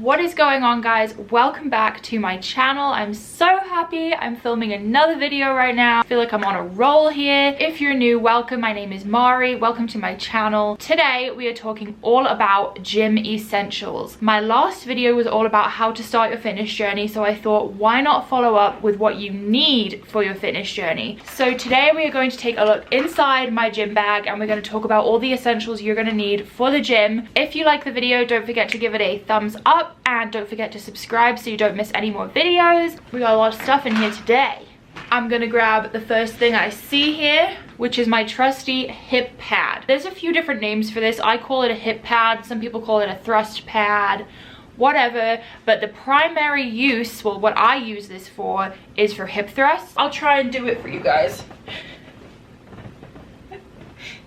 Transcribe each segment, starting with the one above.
What is going on, guys? Welcome back to my channel. I'm so happy I'm filming another video right now. I feel like I'm on a roll here. If you're new, welcome. My name is Mari. Welcome to my channel. Today we are talking all about gym essentials. My last video was all about how to start your fitness journey, so I thought, why not follow up with what you need for your fitness journey? So today we are going to take a look inside my gym bag and we're going to talk about all the essentials you're going to need for the gym. If you like the video, don't forget to give it a thumbs up and don't forget to subscribe so you don't miss any more videos. We got a lot of stuff in here today. I'm gonna grab the first thing I see here, which is my trusty hip pad. There's a few different names for this. I call it a hip pad, some people call it a thrust pad, whatever, but the primary use, well, what I use this for is for hip thrusts. I'll try and do it for you guys.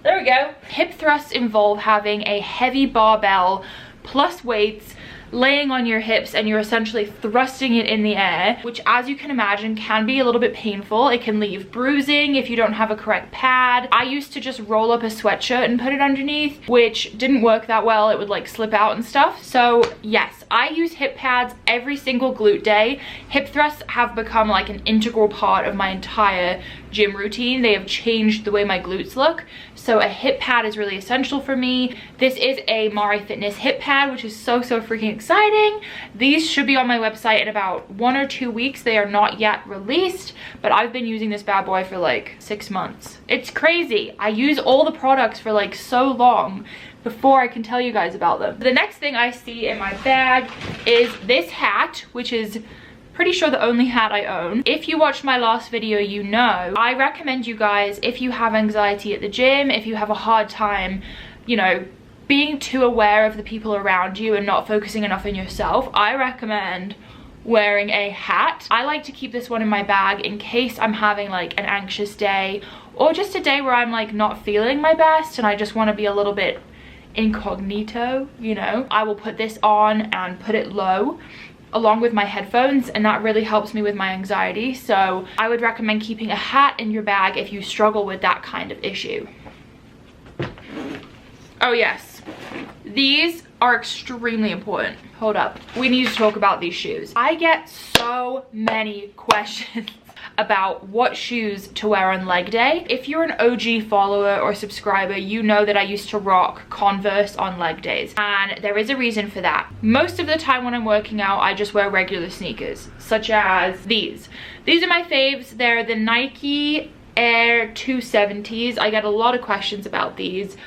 There we go. Hip thrusts involve having a heavy barbell plus weights laying on your hips, and you're essentially thrusting it in the air, which, as you can imagine, can be a little bit painful. It can leave bruising if you don't have a correct pad. I used to just roll up a sweatshirt and put it underneath, which didn't work that well. It would like slip out and stuff. So yes, I use hip pads every single glute day. Hip thrusts have become like an integral part of my entire gym routine. They have changed the way my glutes look. So a hip pad is really essential for me. This is a Mari Fitness hip pad, which is so freaking exciting. These should be on my website in about 1 or 2 weeks. They are not yet released, but I've been using this bad boy for like 6 months. It's crazy. I use all the products for like so long before I can tell you guys about them. The next thing I see in my bag is this hat, which is pretty sure the only hat I own. If you watched my last video, you know I recommend you guys, if you have anxiety at the gym, if you have a hard time, you know, being too aware of the people around you and not focusing enough on yourself, I recommend wearing a hat. I like to keep this one in my bag in case I'm having like an anxious day, or just a day where I'm like not feeling my best and I just want to be a little bit incognito, you know. I will put this on and put it low along with my headphones, and that really helps me with my anxiety. So I would recommend keeping a hat in your bag if you struggle with that kind of issue. Oh yes, these are extremely important. Hold up, we need to talk about these shoes. I get so many questions about what shoes to wear on leg day. If you're an OG follower or subscriber, you know that I used to rock Converse on leg days, and there is a reason for that. Most of the time when I'm working out, I just wear regular sneakers, such as these. These are my faves. They're the Nike Air 270s. I get a lot of questions about these.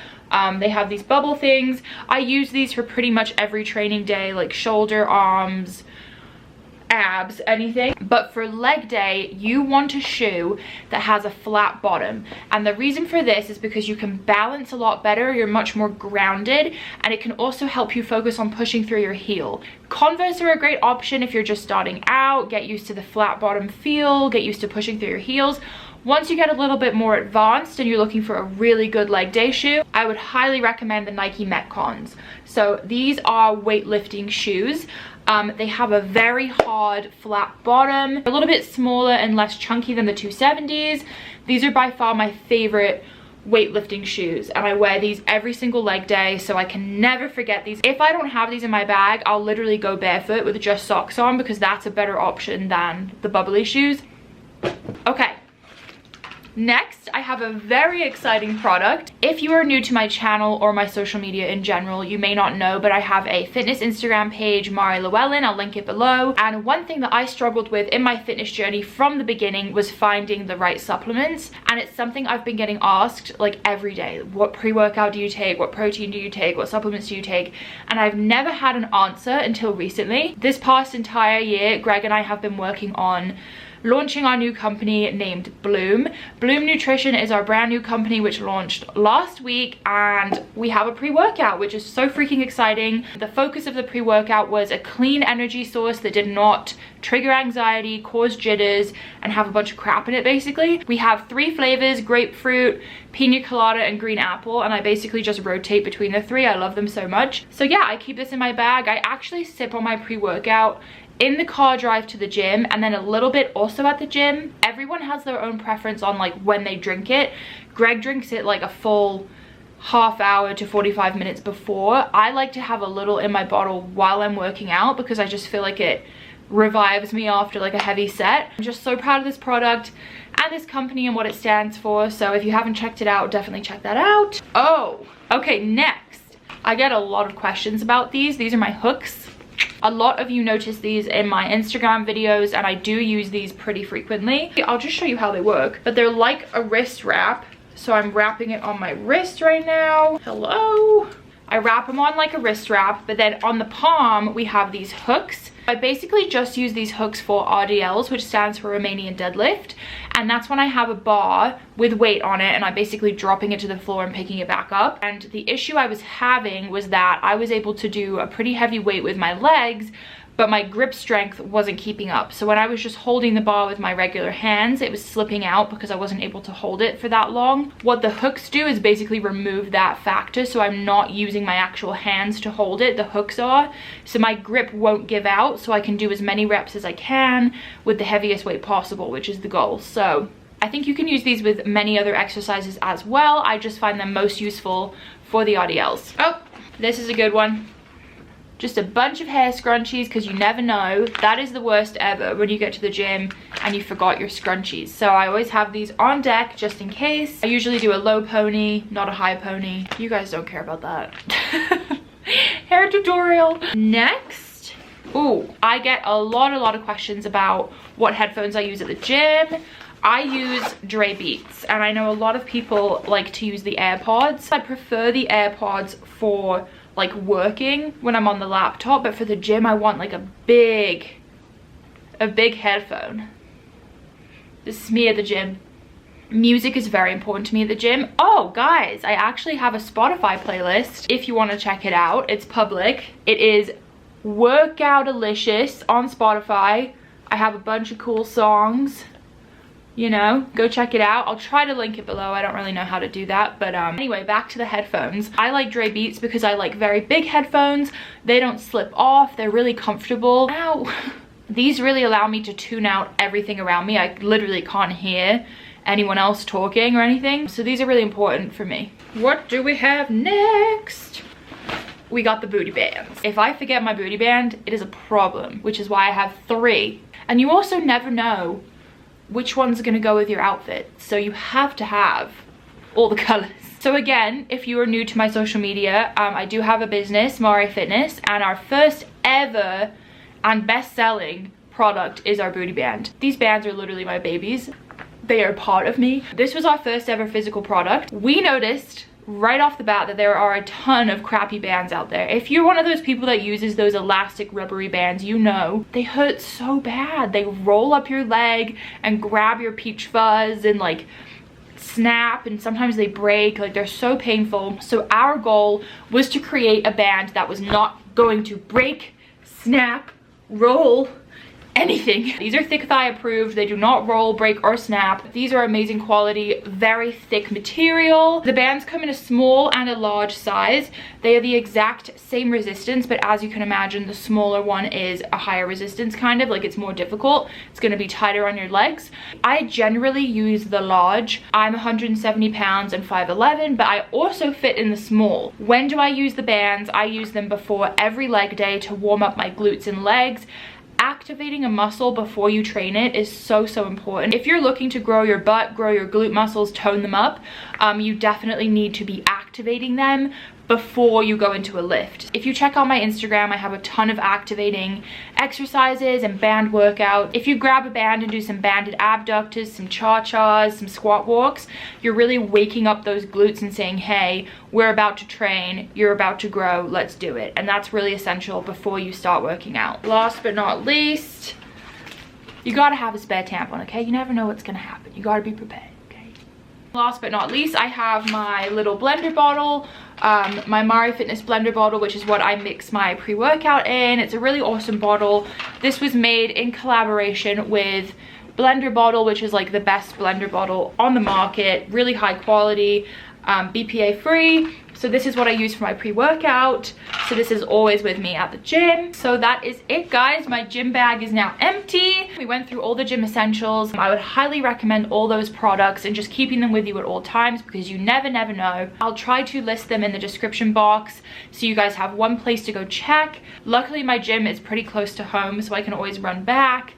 They have these bubble things. I use these for pretty much every training day, like shoulder, arms, abs, anything. But for leg day, you want a shoe that has a flat bottom, and the reason for this is because you can balance a lot better, you're much more grounded, and it can also help you focus on pushing through your heel. Converse are a great option if you're just starting out, get used to the flat bottom feel, get used to pushing through your heels. Once you get a little bit more advanced and you're looking for a really good leg day shoe, I would highly recommend the Nike Metcons. So these are weightlifting shoes. They have a very hard flat bottom, a little bit smaller and less chunky than the 270s. These are by far my favorite weightlifting shoes, and I wear these every single leg day, so I can never forget these. If I don't have these in my bag, I'll literally go barefoot with just socks on, because that's a better option than the bubbly shoes. Okay. Next, I have a very exciting product. If you are new to my channel or my social media in general, you may not know, but I have a fitness Instagram page, Mari Llewellyn. I'll link it below. And one thing that I struggled with in my fitness journey from the beginning was finding the right supplements. And it's something I've been getting asked like every day. What pre-workout do you take? What protein do you take? What supplements do you take? And I've never had an answer until recently. This past entire year, Greg and I have been working on launching our new company named Bloom. Bloom Nutrition is our brand new company which launched last week, and we have a pre-workout, which is so freaking exciting. The focus of the pre-workout was a clean energy source that did not trigger anxiety, cause jitters, and have a bunch of crap in it basically. We have 3 flavors, grapefruit, pina colada, and green apple, and I basically just rotate between the 3. I love them so much. So yeah, I keep this in my bag. I actually sip on my pre-workout in the car drive to the gym, and then a little bit also at the gym. Everyone has their own preference on like when they drink it. Greg drinks it like a full half hour to 45 minutes before. I like to have a little in my bottle while I'm working out because I just feel like it revives me after like a heavy set. I'm just so proud of this product and this company and what it stands for. So if you haven't checked it out, definitely check that out. Oh, okay, next. I get a lot of questions about these. These are my hooks. A lot of you notice these in my Instagram videos, and I do use these pretty frequently. I'll just show you how they work, but they're like a wrist wrap. So I'm wrapping it on my wrist right now. Hello. I wrap them on like a wrist wrap, but then on the palm, we have these hooks. I basically just use these hooks for RDLs, which stands for Romanian deadlift. And that's when I have a bar with weight on it and I'm basically dropping it to the floor and picking it back up. And the issue I was having was that I was able to do a pretty heavy weight with my legs, but my grip strength wasn't keeping up. So when I was just holding the bar with my regular hands, it was slipping out because I wasn't able to hold it for that long. What the hooks do is basically remove that factor, so I'm not using my actual hands to hold it, the hooks are. So my grip won't give out, so I can do as many reps as I can with the heaviest weight possible, which is the goal. So I think you can use these with many other exercises as well. I just find them most useful for the RDLs. Oh, this is a good one. Just a bunch of hair scrunchies, because you never know. That is the worst ever when you get to the gym and you forgot your scrunchies. So I always have these on deck just in case. I usually do a low pony, not a high pony. You guys don't care about that. Hair tutorial. Next. Ooh, I get a lot of questions about what headphones I use at the gym. I use Dre Beats, and I know a lot of people like to use the AirPods. I prefer the AirPods for like working when I'm on the laptop, but for the gym I want like a big headphone. This is me at the gym. Music is very important to me at the gym. Oh guys, I actually have a Spotify playlist if you want to check it out. It's public. It is Workout-alicious on Spotify. I have a bunch of cool songs. You know, go check it out. I'll try to link it below. I don't really know how to do that, but anyway, back to the headphones. I like Dre Beats because I like very big headphones. They don't slip off. They're really comfortable. Ow. These really allow me to tune out everything around me. I literally can't hear anyone else talking or anything. So these are really important for me. What do we have next? We got the booty bands. If I forget my booty band, it is a problem, which is why I have 3. And you also never know which one's gonna go with your outfit, so you have to have all the colors. So again, if you are new to my social media, I do have a business, Mari Fitness, and our first ever and best-selling product is our booty band. These bands are literally my babies. They are part of me. This was our first ever physical product. We noticed right off the bat that there are a ton of crappy bands out there. If you're one of those people that uses those elastic rubbery bands, you know they hurt so bad. They roll up your leg and grab your peach fuzz and like snap, and sometimes they break. Like, they're so painful. So our goal was to create a band that was not going to break, snap, roll, anything. These are thick thigh approved. They do not roll, break, or snap. These are amazing quality, very thick material. The bands come in a small and a large size. They are the exact same resistance, but as you can imagine, the smaller one is a higher resistance, kind of like it's more difficult. It's going to be tighter on your legs. I generally use the large. I'm 170 pounds and 5'11", but I also fit in the small. When do I use the bands? I use them before every leg day to warm up my glutes and legs. Activating a muscle before you train it is so important. If you're looking to grow your butt, grow your glute muscles, tone them up, you definitely need to be activating them before you go into a lift. If you check out my Instagram, I have a ton of activating exercises and band workouts. If you grab a band and do some banded abductors, some cha-chas, some squat walks, you're really waking up those glutes and saying, hey, we're about to train, you're about to grow, let's do it. And that's really essential before you start working out. Last but not least, you gotta have a spare tampon, okay? You never know what's gonna happen. You gotta be prepared. Last but not least, I have my little blender bottle, my Mari Fitness blender bottle, which is what I mix my pre-workout in. It's a really awesome bottle. This was made in collaboration with Blender Bottle, which is like the best blender bottle on the market, really high quality, BPA free. So this is what I use for my pre-workout. So this is always with me at the gym. So that is it, guys. My gym bag is now empty. We went through all the gym essentials. I would highly recommend all those products and just keeping them with you at all times, because you never know. I'll try to list them in the description box so you guys have one place to go check. Luckily my gym is pretty close to home, so I can always run back.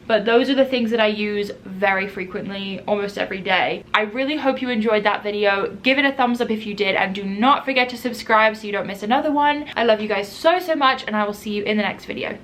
But those are the things that I use very frequently, almost every day. I really hope you enjoyed that video. Give it a thumbs up if you did, and do not forget to subscribe so you don't miss another one. I love you guys so much, and I will see you in the next video.